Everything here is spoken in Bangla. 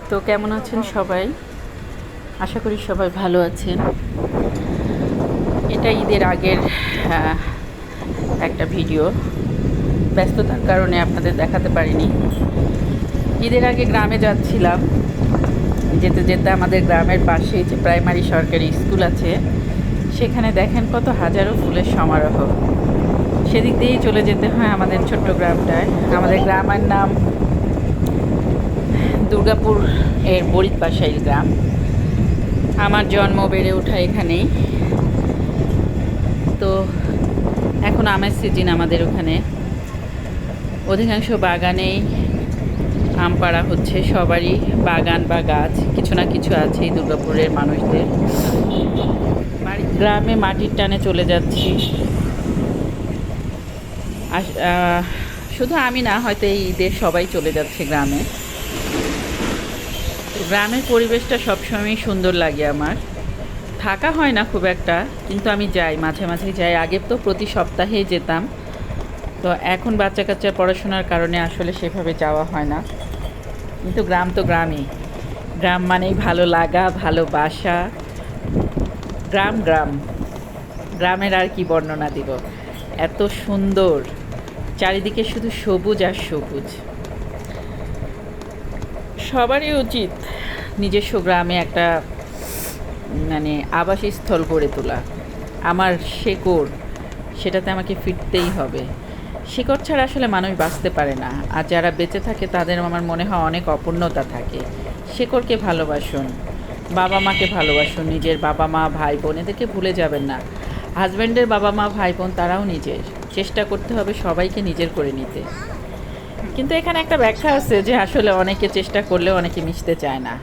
তো কেমন আছেন সবাই? আশা করি সবাই ভালো আছেন। এটা ঈদের আগের আহ, একটা ভিডিও। ব্যস্ততার কারণে আপনাদের দেখাতে পারিনি। ঈদের আগে গ্রামে যাচ্ছিলাম, যেতে যেতে আমাদের গ্রামের পাশেই যে প্রাইমারি সরকারি স্কুল আছে, সেখানে দেখেন কত হাজারো ফুলের সমারোহ। সেদিক দিয়েই চলে যেতে হয় আমাদের ছোট্ট গ্রামটায়। আমাদের গ্রামের নাম দুর্গাপুর এর বরিদ পাশাইল গ্রাম। আমার জন্ম বেড়ে ওঠা এখানেই। তো এখন আমের সিজন আমাদের ওখানে, অধিকাংশ বাগানেই আম পাড়া হচ্ছে। সবারই বাগান বা গাছ কিছু না কিছু আছেই দুর্গাপুরের মানুষদের। গ্রামে মাটির টানে চলে যাচ্ছি। শুধু আমি না, হয়তো এই ঈদের সবাই চলে যাচ্ছে গ্রামে। গ্রামের পরিবেশটা সবসময়ই সুন্দর লাগে আমার। থাকা হয় না খুব একটা, কিন্তু আমি যাই, মাঝে মাঝে যাই। আগে তো প্রতি সপ্তাহেই যেতাম। তো এখন বাচ্চা কাচ্চার পড়াশোনার কারণে আসলে সেভাবে যাওয়া হয় না। কিন্তু গ্রাম তো গ্রামই। গ্রাম মানেই ভালো লাগা, ভালোবাসা। গ্রাম গ্রাম, গ্রামের আর কি বর্ণনা দিব। এত সুন্দর, চারিদিকে শুধু সবুজ আর সবুজ। সবারই উচিত নিজস্ব গ্রামে একটা আবাসস্থল গড়ে তোলা। আমার শেকড়, সেটাতে আমাকে ফিরতেই হবে। শিকড় ছাড়া আসলে মানুষ বাঁচতে পারে না। আর যারা বেঁচে থাকে তাদের আমার মনে হয় অনেক অপূর্ণতা থাকে। শেকড়কে ভালোবাসুন, বাবা মাকে ভালোবাসুন, নিজের বাবা মা ভাই বোন এদেরকে ভুলে যাবেন না। হাজব্যান্ডের বাবা মা ভাই বোন তারাও নিজের। চেষ্টা করতে হবে সবাইকে নিজের করে নিতে। কিন্তু এখানে একটা ব্যাখ্যা আছে যে আসলে অনেকে চেষ্টা করলেও অনেকে মিশতে চায় না।